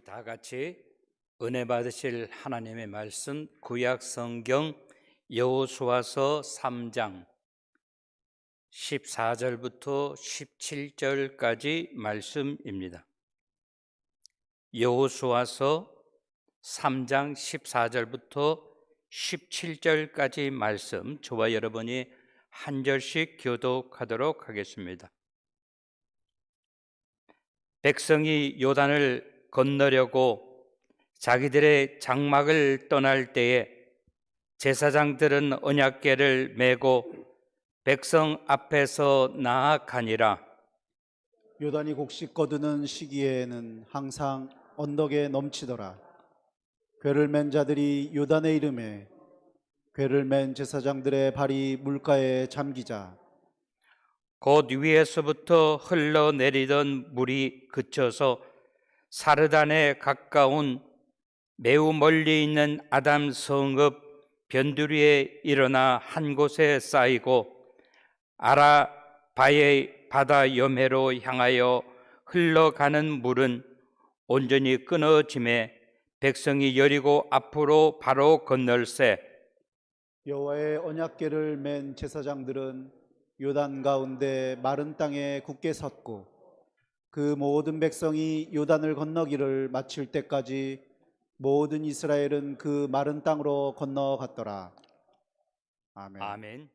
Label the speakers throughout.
Speaker 1: 다 같이 은혜 받으실 하나님의 말씀 구약 성경 여호수아서 3장 14절부터 17절까지 말씀입니다. 여호수아서 3장 14절부터 17절까지 말씀, 저와 여러분이 한 절씩 교독하도록 하겠습니다. 백성이 요단을 건너려고 자기들의 장막을 떠날 때에 제사장들은 언약궤를 메고 백성 앞에서 나아가니라.
Speaker 2: 요단이 곡식 거두는 시기에는 항상 언덕에 넘치더라. 궤를 맨 자들이 요단의 이름에 궤를 맨 제사장들의 발이 물가에 잠기자
Speaker 1: 곧 위에서부터 흘러내리던 물이 그쳐서 사르단에 가까운 매우 멀리 있는 아담 성읍 변두리에 일어나 한 곳에 쌓이고 아라바의 바다 여매로 향하여 흘러가는 물은 온전히 끊어짐에 백성이 여리고 앞으로 바로 건널세.
Speaker 2: 여호와의 언약궤를 맨 제사장들은 요단 가운데 마른 땅에 굳게 섰고 그 모든 백성이 요단을 건너기를 마칠 때까지 모든 이스라엘은 그 마른 땅으로 건너갔더라. 아멘.
Speaker 1: 아멘.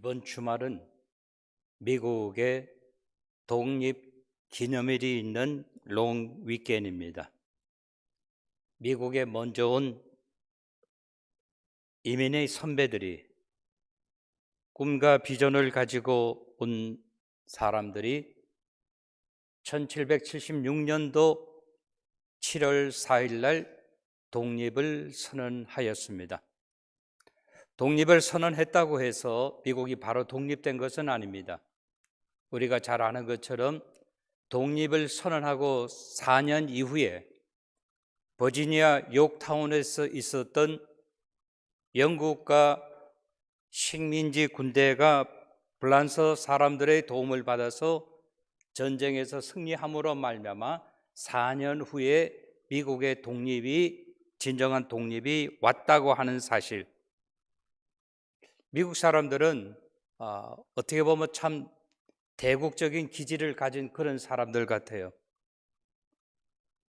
Speaker 1: 이번 주말은 미국의 독립 기념일이 있는 롱 위켄드입니다. 미국에 먼저 온 이민의 선배들이 꿈과 비전을 가지고 온 사람들이 1776년도 7월 4일 날 독립을 선언하였습니다. 독립을 선언했다고 해서 미국이 바로 독립된 것은 아닙니다. 우리가 잘 아는 것처럼 독립을 선언하고 4년 이후에 버지니아 욕타운에서 있었던 영국과 식민지 군대가 프랑스 사람들의 도움을 받아서 전쟁에서 승리함으로 말미암아 4년 후에 미국의 독립이 진정한 독립이 왔다고 하는 사실. 미국 사람들은 어떻게 보면 참 대국적인 기질을 가진 그런 사람들 같아요.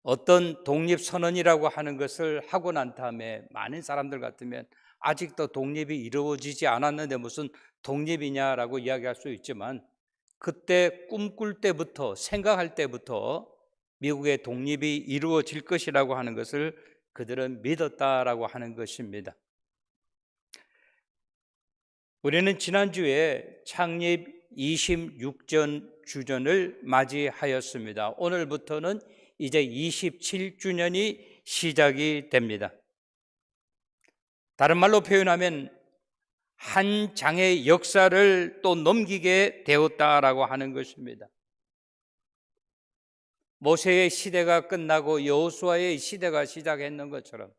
Speaker 1: 어떤 독립선언이라고 하는 것을 하고 난 다음에 많은 사람들 같으면 아직도 독립이 이루어지지 않았는데 무슨 독립이냐라고 이야기할 수 있지만, 그때 꿈꿀 때부터, 생각할 때부터 미국의 독립이 이루어질 것이라고 하는 것을 그들은 믿었다라고 하는 것입니다. 우리는 지난주에 창립 26주년을 맞이하였습니다. 오늘부터는 이제 27주년이 시작이 됩니다. 다른 말로 표현하면 한 장의 역사를 또 넘기게 되었다라고 하는 것입니다. 모세의 시대가 끝나고 여호수아의 시대가 시작했는 것처럼,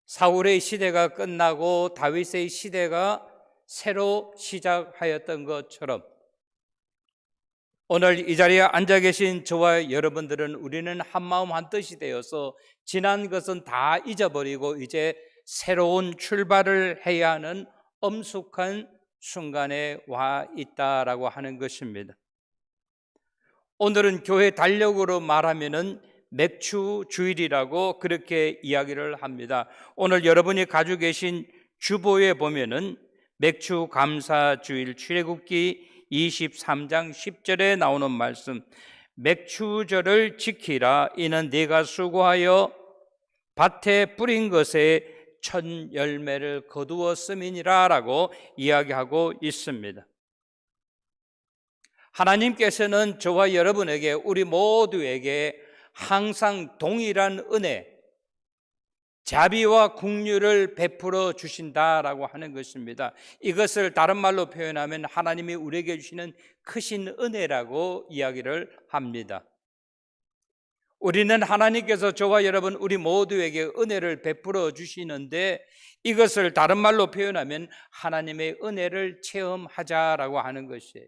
Speaker 1: 사울의 시대가 끝나고 다윗의 시대가 새로 시작하였던 것처럼, 오늘 이 자리에 앉아 계신 저와 여러분들은 우리는 한마음 한뜻이 되어서 지난 것은 다 잊어버리고 이제 새로운 출발을 해야 하는 엄숙한 순간에 와 있다라고 하는 것입니다. 오늘은 교회 달력으로 말하면은 맥주 주일이라고 그렇게 이야기를 합니다. 오늘 여러분이 가지고 계신 주보에 보면은 맥주 감사 주일 출애굽기 23장 10절에 나오는 말씀, 맥주절을 지키라. 이는 네가 수고하여 밭에 뿌린 것에 첫 열매를 거두었음이니라 라고 이야기하고 있습니다. 하나님께서는 저와 여러분에게, 우리 모두에게 항상 동일한 은혜, 자비와 긍휼을 베풀어 주신다라고 하는 것입니다. 이것을 다른 말로 표현하면 하나님이 우리에게 주시는 크신 은혜라고 이야기를 합니다. 우리는 하나님께서 저와 여러분 우리 모두에게 은혜를 베풀어 주시는데, 이것을 다른 말로 표현하면 하나님의 은혜를 체험하자라고 하는 것이에요.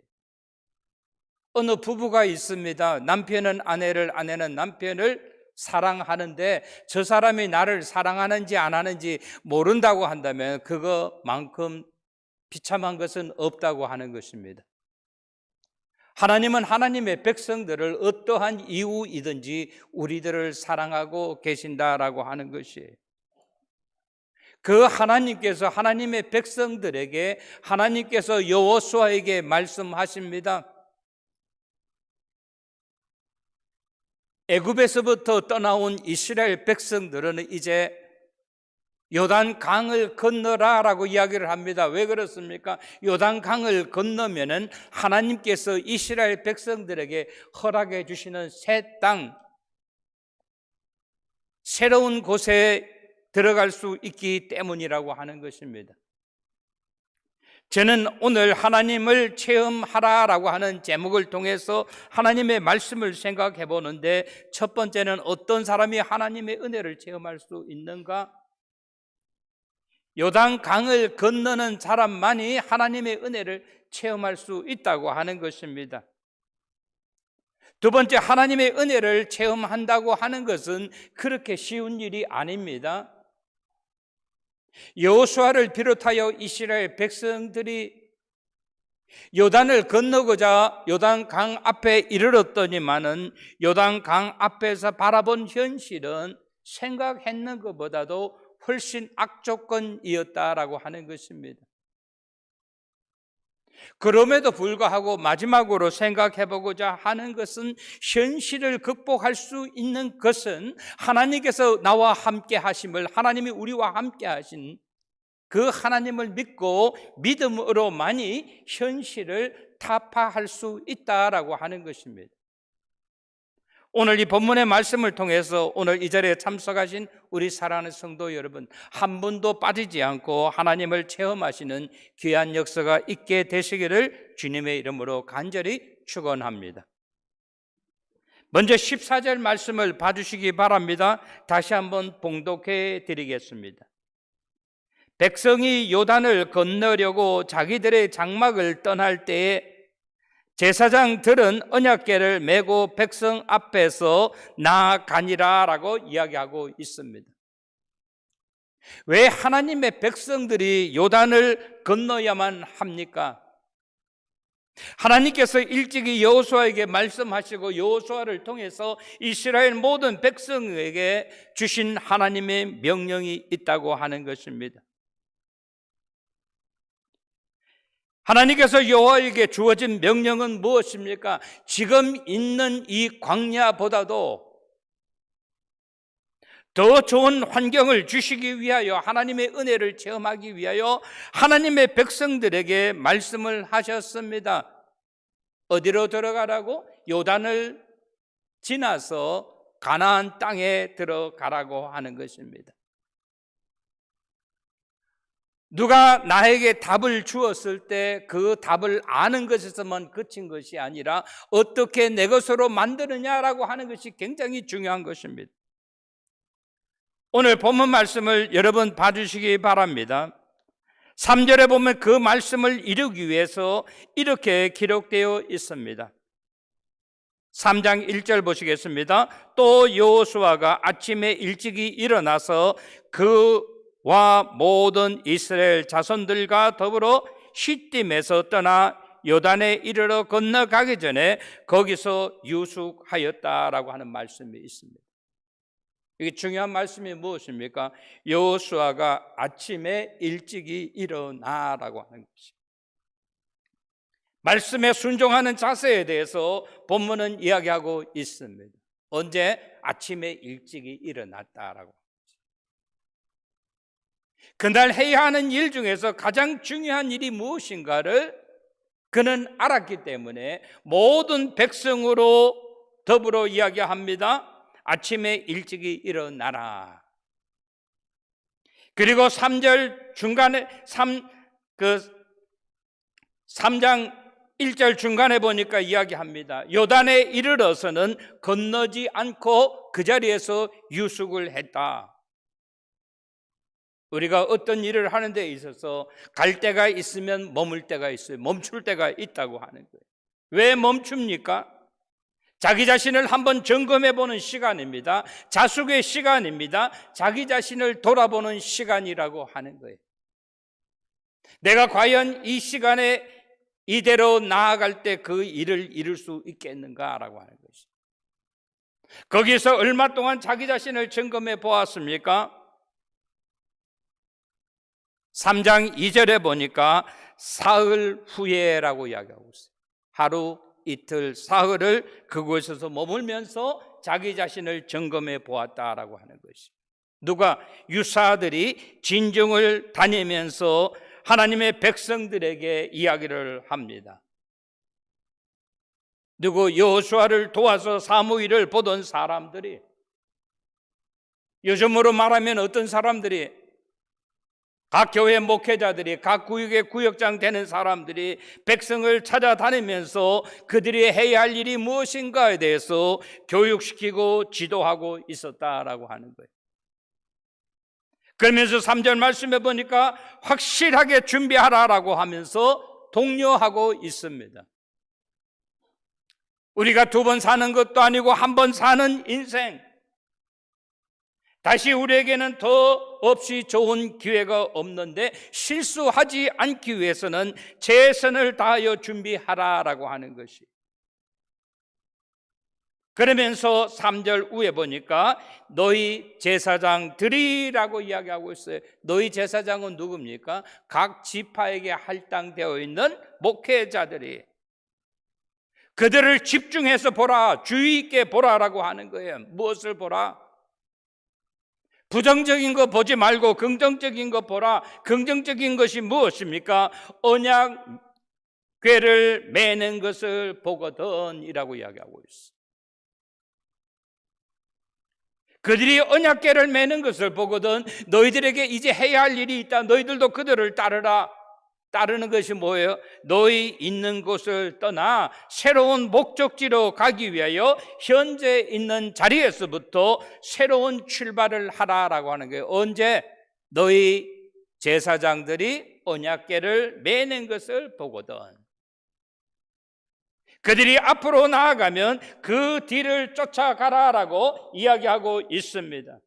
Speaker 1: 어느 부부가 있습니다. 남편은 아내를, 아내는 남편을 사랑하는데 저 사람이 나를 사랑하는지 안 하는지 모른다고 한다면 그거만큼 비참한 것은 없다고 하는 것입니다. 하나님은 하나님의 백성들을 어떠한 이유이든지 우리들을 사랑하고 계신다라고 하는 것이에요. 그 하나님께서 하나님의 백성들에게, 하나님께서 여호수아에게 말씀하십니다. 애굽에서부터 떠나온 이스라엘 백성들은 이제 요단 강을 건너라라고 이야기를 합니다. 왜 그렇습니까? 요단 강을 건너면은 하나님께서 이스라엘 백성들에게 허락해 주시는 새 땅, 새로운 곳에 들어갈 수 있기 때문이라고 하는 것입니다. 저는 오늘 하나님을 체험하라라고 하는 제목을 통해서 하나님의 말씀을 생각해 보는데, 첫 번째는 어떤 사람이 하나님의 은혜를 체험할 수 있는가? 요단 강을 건너는 사람만이 하나님의 은혜를 체험할 수 있다고 하는 것입니다. 두 번째, 하나님의 은혜를 체험한다고 하는 것은 그렇게 쉬운 일이 아닙니다. 여호수아를 비롯하여 이스라엘 백성들이 요단을 건너고자 요단 강 앞에 이르렀더니만은 요단 강 앞에서 바라본 현실은 생각했는 것보다도 훨씬 악조건이었다라고 하는 것입니다. 그럼에도 불구하고 마지막으로 생각해 보고자 하는 것은, 현실을 극복할 수 있는 것은 하나님께서 나와 함께 하심을, 하나님이 우리와 함께 하신 그 하나님을 믿고 믿음으로만이 현실을 타파할 수 있다라고 하는 것입니다. 오늘 이 본문의 말씀을 통해서 오늘 이 자리에 참석하신 우리 사랑하는 성도 여러분, 한 분도 빠지지 않고 하나님을 체험하시는 귀한 역사가 있게 되시기를 주님의 이름으로 간절히 축원합니다. 먼저 14절 말씀을 봐주시기 바랍니다. 다시 한번 봉독해 드리겠습니다. 백성이 요단을 건너려고 자기들의 장막을 떠날 때에 제사장들은 언약궤를 메고 백성 앞에서 나아가니라 라고 이야기하고 있습니다. 왜 하나님의 백성들이 요단을 건너야만 합니까? 하나님께서 일찍이 여호수아에게 말씀하시고 여호수아를 통해서 이스라엘 모든 백성에게 주신 하나님의 명령이 있다고 하는 것입니다. 하나님께서 여호와에게 주어진 명령은 무엇입니까? 지금 있는 이 광야보다도 더 좋은 환경을 주시기 위하여, 하나님의 은혜를 체험하기 위하여 하나님의 백성들에게 말씀을 하셨습니다. 어디로 들어가라고? 요단을 지나서 가나안 땅에 들어가라고 하는 것입니다. 누가 나에게 답을 주었을 때 그 답을 아는 것에서만 그친 것이 아니라 어떻게 내 것으로 만드느냐라고 하는 것이 굉장히 중요한 것입니다. 오늘 본문 말씀을 여러분 봐주시기 바랍니다. 3절에 보면 그 말씀을 이루기 위해서 이렇게 기록되어 있습니다. 3장 1절 보시겠습니다. 또 여호수아가 아침에 일찍이 일어나서 그와 모든 이스라엘 자손들과 더불어 시딤에서 떠나 요단에 이르러 건너가기 전에 거기서 유숙하였다라고 하는 말씀이 있습니다. 이게 중요한 말씀이 무엇입니까? 여호수아가 아침에 일찍이 일어나라고 하는 것입니다. 말씀에 순종하는 자세에 대해서 본문은 이야기하고 있습니다. 언제? 아침에 일찍이 일어났다라고. 그날 해야 하는 일 중에서 가장 중요한 일이 무엇인가를 그는 알았기 때문에 모든 백성으로 더불어 이야기합니다. 아침에 일찍이 일어나라. 그리고 3절 중간에 3장 1절 중간에 보니까 이야기합니다. 요단에 이르러서는 건너지 않고 그 자리에서 유숙을 했다. 우리가 어떤 일을 하는 데 있어서 갈 때가 있으면 머물 때가 있어요. 멈출 때가 있다고 하는 거예요. 왜 멈춥니까? 자기 자신을 한번 점검해 보는 시간입니다. 자숙의 시간입니다. 자기 자신을 돌아보는 시간이라고 하는 거예요. 내가 과연 이 시간에 이대로 나아갈 때 그 일을 이룰 수 있겠는가라고 하는 것이죠. 거기서 얼마 동안 자기 자신을 점검해 보았습니까? 3장 2절에 보니까 사흘 후에라고 이야기하고 있어요. 하루, 이틀, 사흘을 그곳에서 머물면서 자기 자신을 점검해 보았다라고 하는 것이. 누가? 유사들이 진중을 다니면서 하나님의 백성들에게 이야기를 합니다. 누구? 여호수아를 도와서 사무엘을 보던 사람들이, 요즘으로 말하면 어떤 사람들이, 각 교회 목회자들이, 각 구역의 구역장 되는 사람들이 백성을 찾아다니면서 그들이 해야 할 일이 무엇인가에 대해서 교육시키고 지도하고 있었다라고 하는 거예요. 그러면서 3절 말씀해 보니까 확실하게 준비하라라고 하면서 독려하고 있습니다. 우리가 2번 사는 것도 아니고 1번 사는 인생, 다시 우리에게는 더 없이 좋은 기회가 없는데 실수하지 않기 위해서는 최선을 다하여 준비하라라고 하는 것이. 그러면서 3절 후에 보니까 너희 제사장들이라고 이야기하고 있어요. 너희 제사장은 누굽니까? 각 지파에게 할당되어 있는 목회자들이. 그들을 집중해서 보라, 주의 있게 보라라고 하는 거예요. 무엇을 보라? 부정적인 거 보지 말고 긍정적인 거 보라. 긍정적인 것이 무엇입니까? 언약궤를 매는 것을 보거든이라고 이야기하고 있어. 그들이 언약궤를 매는 것을 보거든 너희들에게 이제 해야 할 일이 있다. 너희들도 그들을 따르라. 따르는 것이 뭐예요? 너희 있는 곳을 떠나 새로운 목적지로 가기 위하여 현재 있는 자리에서부터 새로운 출발을 하라라고 하는 거예요. 언제? 너희 제사장들이 언약궤를 매는 것을 보거든. 그들이 앞으로 나아가면 그 뒤를 쫓아가라라고 이야기하고 있습니다.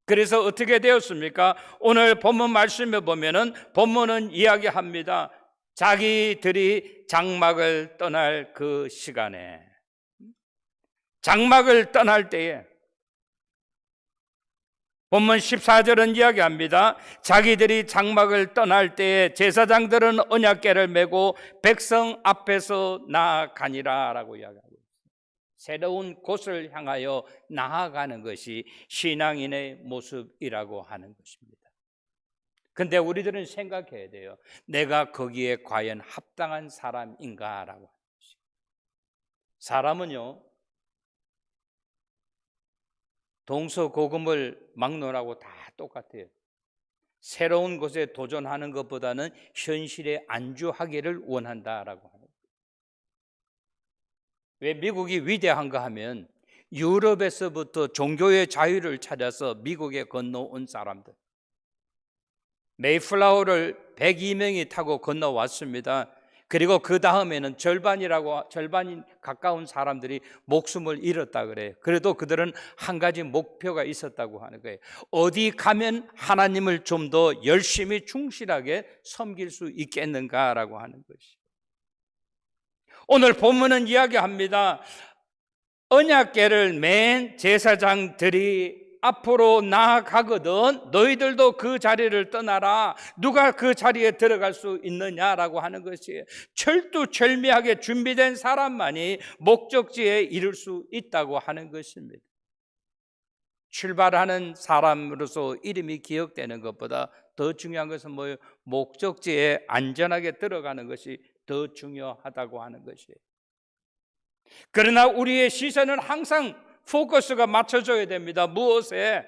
Speaker 1: 그래서 어떻게 되었습니까? 오늘 본문 말씀에 보면은 본문은 이야기합니다. 자기들이 장막을 떠날 그 시간에, 장막을 떠날 때에, 본문 14절은 이야기합니다. 자기들이 장막을 떠날 때에 제사장들은 언약궤를 메고 백성 앞에서 나아가니라 라고 이야기합니다. 새로운 곳을 향하여 나아가는 것이 신앙인의 모습이라고 하는 것입니다. 근데 우리들은 생각해야 돼요. 내가 거기에 과연 합당한 사람인가라고 하는 것이. 사람은요, 동서고금을 막론하고 다 똑같아요. 새로운 곳에 도전하는 것보다는 현실에 안주하기를 원한다라고 하는 거예요. 왜 미국이 위대한가 하면 유럽에서부터 종교의 자유를 찾아서 미국에 건너온 사람들, 메이플라워를 102명이 타고 건너왔습니다. 그리고 그 다음에는 절반이 가까운 사람들이 목숨을 잃었다 그래요. 그래도 그들은 한 가지 목표가 있었다고 하는 거예요. 어디 가면 하나님을 좀 더 열심히 충실하게 섬길 수 있겠는가라고 하는 것이. 오늘 본문은 이야기합니다. 언약궤를 맨 제사장들이 앞으로 나아가거든 너희들도 그 자리를 떠나라. 누가 그 자리에 들어갈 수 있느냐라고 하는 것이에요. 철두철미하게 준비된 사람만이 목적지에 이를 수 있다고 하는 것입니다. 출발하는 사람으로서 이름이 기억되는 것보다 더 중요한 것은 뭐예요? 목적지에 안전하게 들어가는 것이 더 중요하다고 하는 것이에요. 그러나 우리의 시선은 항상 포커스가 맞춰져야 됩니다. 무엇에?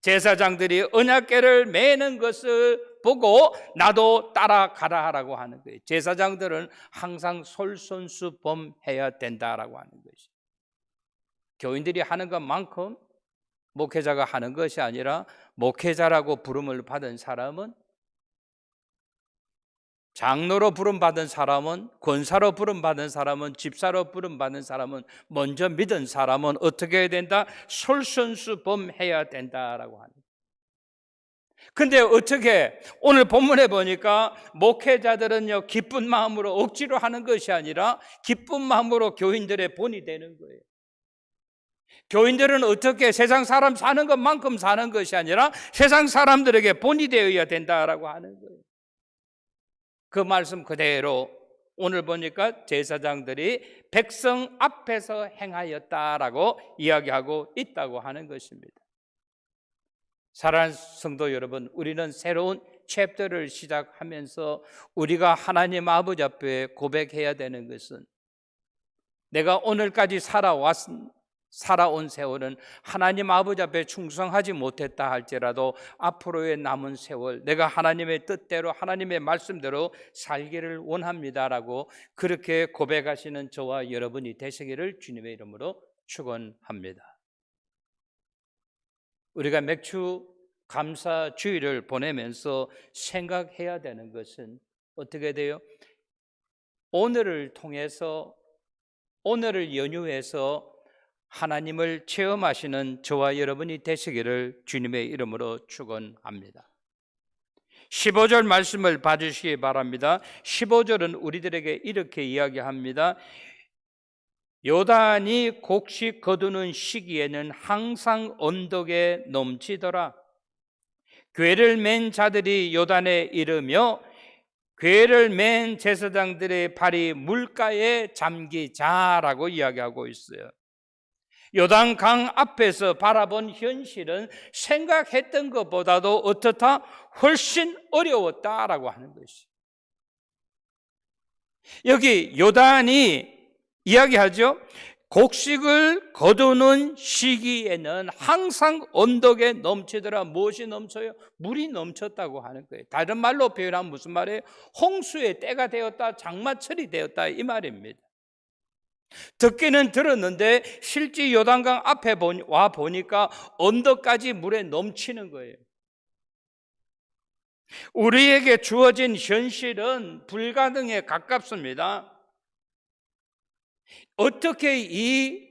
Speaker 1: 제사장들이 언약궤를 매는 것을 보고 나도 따라가라라고 하는 거예요. 제사장들은 항상 솔선수범해야 된다라고 하는 것이에요. 교인들이 하는 것만큼 목회자가 하는 것이 아니라 목회자라고 부름을 받은 사람은, 장로로 부름받은 사람은, 권사로 부름받은 사람은, 집사로 부름받은 사람은, 먼저 믿은 사람은 어떻게 해야 된다? 솔선수범해야 된다라고 하는. 근데 어떻게 오늘 본문에 보니까 목회자들은요 기쁜 마음으로 억지로 하는 것이 아니라 기쁜 마음으로 교인들의 본이 되는 거예요. 교인들은 어떻게 세상 사람 사는 것만큼 사는 것이 아니라 세상 사람들에게 본이 되어야 된다라고 하는 거예요. 그 말씀 그대로 오늘 보니까 제사장들이 백성 앞에서 행하였다라고 이야기하고 있다고 하는 것입니다. 사랑하는 성도 여러분, 우리는 새로운 챕터를 시작하면서 우리가 하나님 아버지 앞에 고백해야 되는 것은 내가 오늘까지 살아온 세월은 하나님 아버지 앞에 충성하지 못했다 할지라도 앞으로의 남은 세월 내가 하나님의 뜻대로 하나님의 말씀대로 살기를 원합니다라고 그렇게 고백하시는 저와 여러분이 되시기를 주님의 이름으로 축원합니다. 우리가 맥주 감사 주일을 보내면서 생각해야 되는 것은 어떻게 돼요? 오늘을 통해서, 오늘을 연유해서 하나님을 체험하시는 저와 여러분이 되시기를 주님의 이름으로 축원합니다. 15절 말씀을 봐주시기 바랍니다. 15절은 우리들에게 이렇게 이야기합니다. 요단이 곡식 거두는 시기에는 항상 언덕에 넘치더라. 궤를 맨 자들이 요단에 이르며 궤를 맨 제사장들의 발이 물가에 잠기자라고 이야기하고 있어요. 요단강 앞에서 바라본 현실은 생각했던 것보다도 어떻다? 훨씬 어려웠다라고 하는 것이. 여기 요단이 이야기하죠. 곡식을 거두는 시기에는 항상 언덕에 넘치더라. 무엇이 넘쳐요? 물이 넘쳤다고 하는 거예요. 다른 말로 표현하면 무슨 말이에요? 홍수의 때가 되었다, 장마철이 되었다, 이 말입니다. 듣기는 들었는데 실제 요단강 앞에 와 보니까 언덕까지 물에 넘치는 거예요. 우리에게 주어진 현실은 불가능에 가깝습니다. 어떻게 이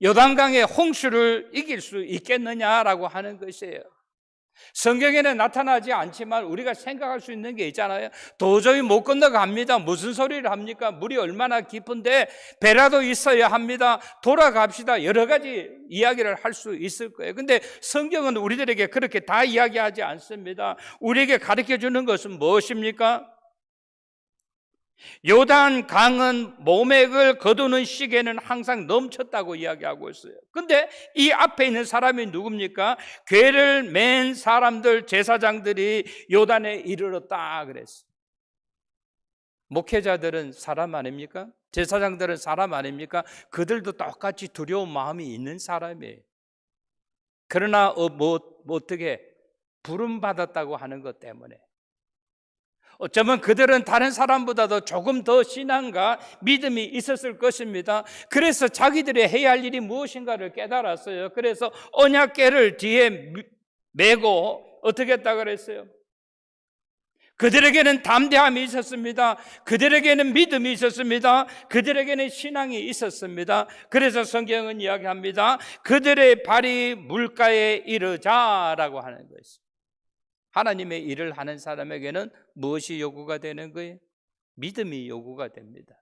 Speaker 1: 요단강의 홍수를 이길 수 있겠느냐라고 하는 것이에요. 성경에는 나타나지 않지만 우리가 생각할 수 있는 게 있잖아요. 도저히 못 건너갑니다. 무슨 소리를 합니까? 물이 얼마나 깊은데 배라도 있어야 합니다. 돌아갑시다. 여러 가지 이야기를 할 수 있을 거예요. 근데 성경은 우리들에게 그렇게 다 이야기하지 않습니다. 우리에게 가르쳐 주는 것은 무엇입니까? 요단 강은 모맥을 거두는 시기에는 항상 넘쳤다고 이야기하고 있어요. 근데 이 앞에 있는 사람이 누굽니까? 궤를 맨 사람들, 제사장들이 요단에 이르렀다 그랬어요. 목회자들은 사람 아닙니까? 제사장들은 사람 아닙니까? 그들도 똑같이 두려운 마음이 있는 사람이에요. 그러나 어떻게 부름받았다고 하는 것 때문에 어쩌면 그들은 다른 사람보다도 조금 더 신앙과 믿음이 있었을 것입니다. 그래서 자기들이 해야 할 일이 무엇인가를 깨달았어요. 그래서 언약궤를 뒤에 메고 어떻게 했다고 그랬어요? 그들에게는 담대함이 있었습니다. 그들에게는 믿음이 있었습니다. 그들에게는 신앙이 있었습니다. 그래서 성경은 이야기합니다. 그들의 발이 물가에 이르자라고 하는 것이죠. 하나님의 일을 하는 사람에게는 무엇이 요구가 되는 거예요? 믿음이 요구가 됩니다.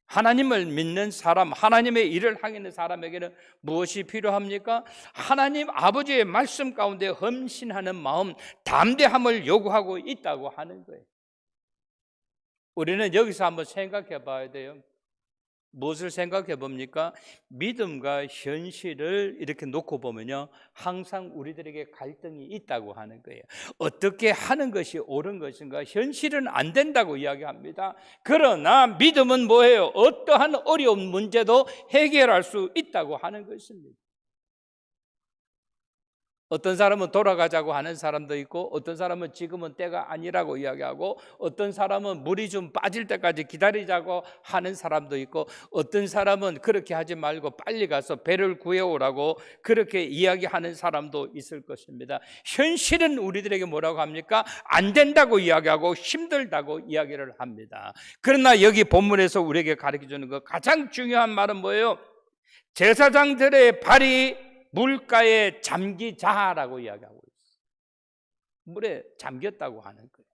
Speaker 1: 하나님을 믿는 사람, 하나님의 일을 하는 사람에게는 무엇이 필요합니까? 하나님 아버지의 말씀 가운데 헌신하는 마음, 담대함을 요구하고 있다고 하는 거예요. 우리는 여기서 한번 생각해 봐야 돼요. 무엇을 생각해 봅니까? 믿음과 현실을 이렇게 놓고 보면요, 항상 우리들에게 갈등이 있다고 하는 거예요. 어떻게 하는 것이 옳은 것인가? 현실은 안 된다고 이야기합니다. 그러나 믿음은 뭐예요? 어떠한 어려운 문제도 해결할 수 있다고 하는 것입니다. 어떤 사람은 돌아가자고 하는 사람도 있고, 어떤 사람은 지금은 때가 아니라고 이야기하고, 어떤 사람은 물이 좀 빠질 때까지 기다리자고 하는 사람도 있고, 어떤 사람은 그렇게 하지 말고 빨리 가서 배를 구해오라고 그렇게 이야기하는 사람도 있을 것입니다. 현실은 우리들에게 뭐라고 합니까? 안 된다고 이야기하고 힘들다고 이야기를 합니다. 그러나 여기 본문에서 우리에게 가르쳐주는 것 가장 중요한 말은 뭐예요? 제사장들의 발이 물가에 잠기자라고 이야기하고 있어요. 물에 잠겼다고 하는 거예요.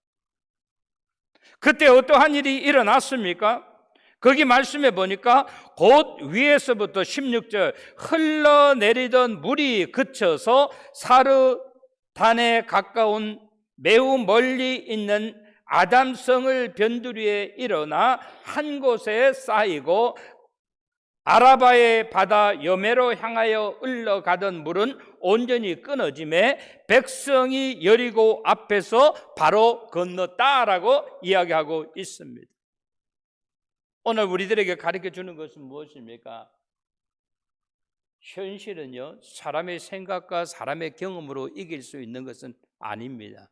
Speaker 1: 그때 어떠한 일이 일어났습니까? 거기 말씀해 보니까 곧 위에서부터 16절 흘러내리던 물이 그쳐서 사르단에 가까운 매우 멀리 있는 아담성을 변두리에 일어나 한 곳에 쌓이고 아라바의 바다 여매로 향하여 흘러가던 물은 온전히 끊어짐에 백성이 여리고 앞에서 바로 건넜다라고 이야기하고 있습니다. 오늘 우리들에게 가르쳐 주는 것은 무엇입니까? 현실은요, 사람의 생각과 사람의 경험으로 이길 수 있는 것은 아닙니다.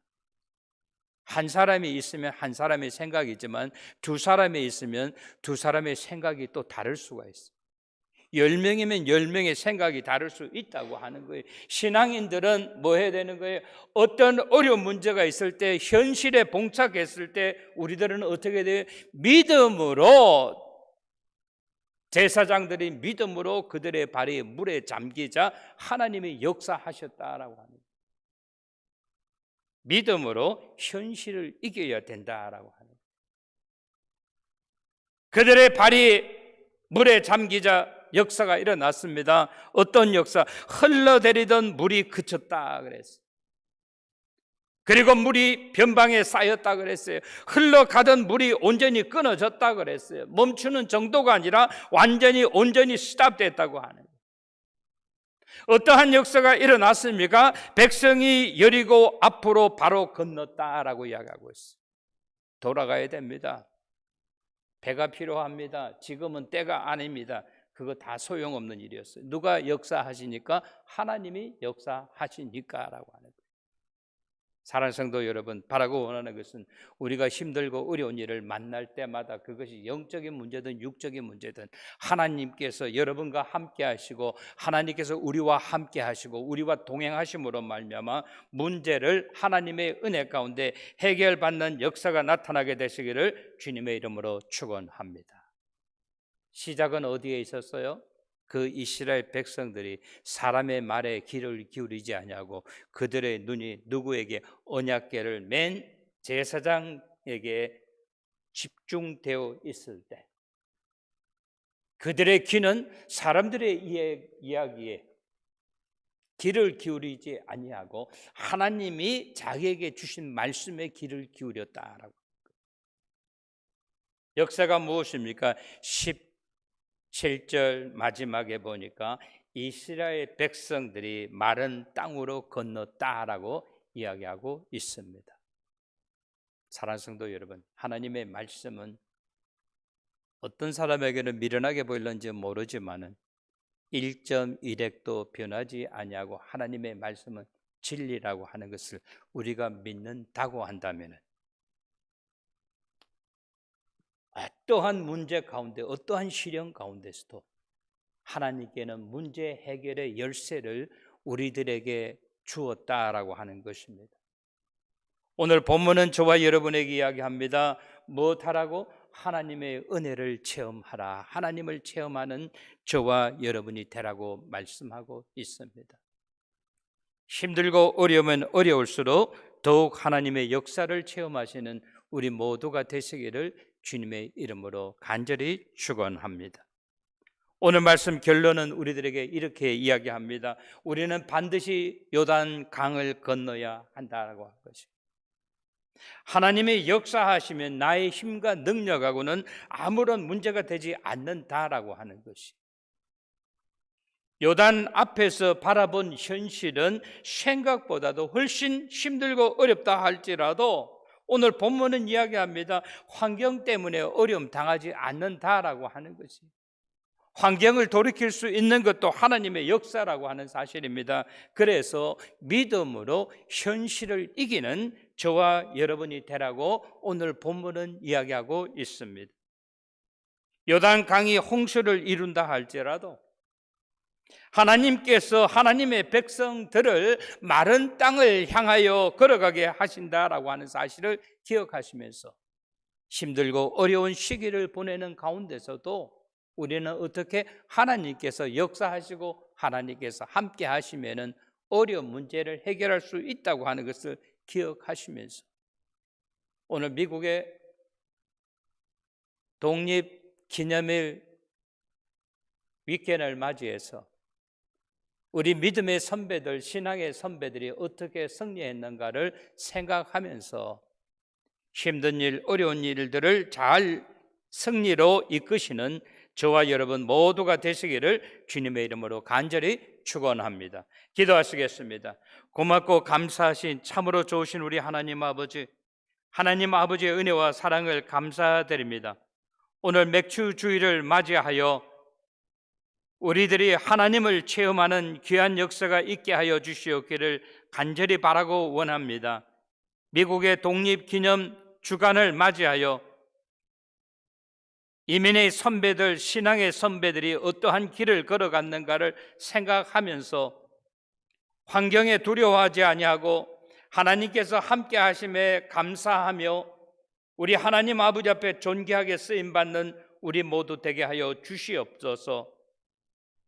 Speaker 1: 한 사람이 있으면 한 사람의 생각이지만 두 사람이 있으면 두 사람의 생각이 또 다를 수가 있어요. 10명이면 10명의 생각이 다를 수 있다고 하는 거예요. 신앙인들은 뭐 해야 되는 거예요? 어떤 어려운 문제가 있을 때, 현실에 봉착했을 때 우리들은 어떻게 돼요? 믿음으로, 제사장들이 믿음으로 그들의 발이 물에 잠기자 하나님이 역사하셨다라고 합니다. 믿음으로 현실을 이겨야 된다라고 하는 거예요. 그들의 발이 물에 잠기자 역사가 일어났습니다. 어떤 역사? 흘러내리던 물이 그쳤다 그랬어요. 그리고 물이 변방에 쌓였다 그랬어요. 흘러가던 물이 온전히 끊어졌다 그랬어요. 멈추는 정도가 아니라 온전히 스탑됐다고 하는 거예요. 어떠한 역사가 일어났습니까? 백성이 여리고 앞으로 바로 건넜다라고 이야기하고 있어요. 돌아가야 됩니다. 배가 필요합니다. 지금은 때가 아닙니다. 그거 다 소용없는 일이었어요. 누가 역사하시니까? 하나님이 역사하시니까라고 하는 거예요. 사랑하는 성도 여러분, 바라고 원하는 것은 우리가 힘들고 어려운 일을 만날 때마다 그것이 영적인 문제든 육적인 문제든 하나님께서 여러분과 함께 하시고 하나님께서 우리와 함께 하시고 우리와 동행하심으로 말미암아 문제를 하나님의 은혜 가운데 해결받는 역사가 나타나게 되시기를 주님의 이름으로 축원합니다. 시작은 어디에 있었어요? 그 이스라엘 백성들이 사람의 말에 귀를 기울이지 아니하고 그들의 눈이 누구에게? 언약궤를 맨 제사장에게 집중되어 있을 때, 그들의 귀는 사람들의 이야기에 귀를 기울이지 아니하고 하나님이 자기에게 주신 말씀에 귀를 기울였다라고. 역사가 무엇입니까? 17절 마지막에 보니까 이스라엘 백성들이 마른 땅으로 건넜다라고 이야기하고 있습니다. 사랑하는 성도 여러분, 하나님의 말씀은 어떤 사람에게는 미련하게 보일는지 모르지만은 1.1핵도 변하지 아니하고 하나님의 말씀은 진리라고 하는 것을 우리가 믿는다고 한다면 어떠한 문제 가운데 어떠한 시련 가운데서도 하나님께는 문제 해결의 열쇠를 우리들에게 주었다라고 하는 것입니다. 오늘 본문은 저와 여러분에게 이야기합니다. 무엇하라고? 하나님의 은혜를 체험하라. 하나님을 체험하는 저와 여러분이 되라고 말씀하고 있습니다. 힘들고 어려우면 어려울수록 더욱 하나님의 역사를 체험하시는 우리 모두가 되시기를 주님의 이름으로 간절히 축원합니다. 오늘 말씀 결론은 우리들에게 이렇게 이야기합니다. 우리는 반드시 요단 강을 건너야 한다라고 한 것이. 하나님의 역사하시면 나의 힘과 능력하고는 아무런 문제가 되지 않는다라고 하는 것이. 요단 앞에서 바라본 현실은 생각보다도 훨씬 힘들고 어렵다 할지라도 오늘 본문은 이야기합니다. 환경 때문에 어려움 당하지 않는다라고 하는 것이. 환경을 돌이킬 수 있는 것도 하나님의 역사라고 하는 사실입니다. 그래서 믿음으로 현실을 이기는 저와 여러분이 되라고 오늘 본문은 이야기하고 있습니다. 요단 강이 홍수를 이룬다 할지라도 하나님께서 하나님의 백성들을 마른 땅을 향하여 걸어가게 하신다라고 하는 사실을 기억하시면서 힘들고 어려운 시기를 보내는 가운데서도 우리는 어떻게 하나님께서 역사하시고 하나님께서 함께 하시면은 어려운 문제를 해결할 수 있다고 하는 것을 기억하시면서 오늘 미국의 독립기념일 위켄을 맞이해서 우리 믿음의 선배들, 신앙의 선배들이 어떻게 승리했는가를 생각하면서 힘든 일, 어려운 일들을 잘 승리로 이끄시는 저와 여러분 모두가 되시기를 주님의 이름으로 간절히 축원합니다. 기도하시겠습니다. 고맙고 감사하신 참으로 좋으신 우리 하나님 아버지, 하나님 아버지의 은혜와 사랑을 감사드립니다. 오늘 맥주 주일을 맞이하여 우리들이 하나님을 체험하는 귀한 역사가 있게 하여 주시옵기를 간절히 바라고 원합니다. 미국의 독립기념 주간을 맞이하여 이민의 선배들, 신앙의 선배들이 어떠한 길을 걸어갔는가를 생각하면서 환경에 두려워하지 아니하고 하나님께서 함께 하심에 감사하며 우리 하나님 아버지 앞에 존귀하게 쓰임받는 우리 모두 되게 하여 주시옵소서.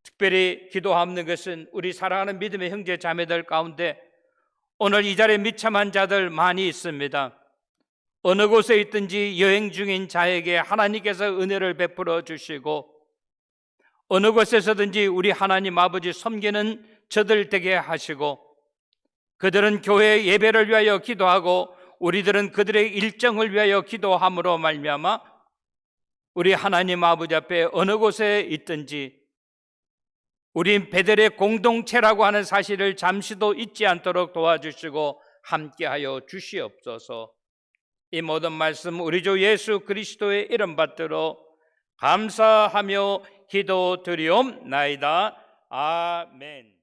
Speaker 1: 특별히 기도하는 것은 우리 사랑하는 믿음의 형제 자매들 가운데 오늘 이 자리에 미참한 자들 많이 있습니다. 어느 곳에 있든지 여행 중인 자에게 하나님께서 은혜를 베풀어 주시고 어느 곳에서든지 우리 하나님 아버지 섬기는 저들 되게 하시고 그들은 교회 예배를 위하여 기도하고 우리들은 그들의 일정을 위하여 기도함으로 말미암아 우리 하나님 아버지 앞에 어느 곳에 있든지 우린 베델의 공동체라고 하는 사실을 잠시도 잊지 않도록 도와주시고 함께하여 주시옵소서. 이 모든 말씀 우리 주 예수 그리스도의 이름 받들어 감사하며 기도드리옵나이다. 아멘.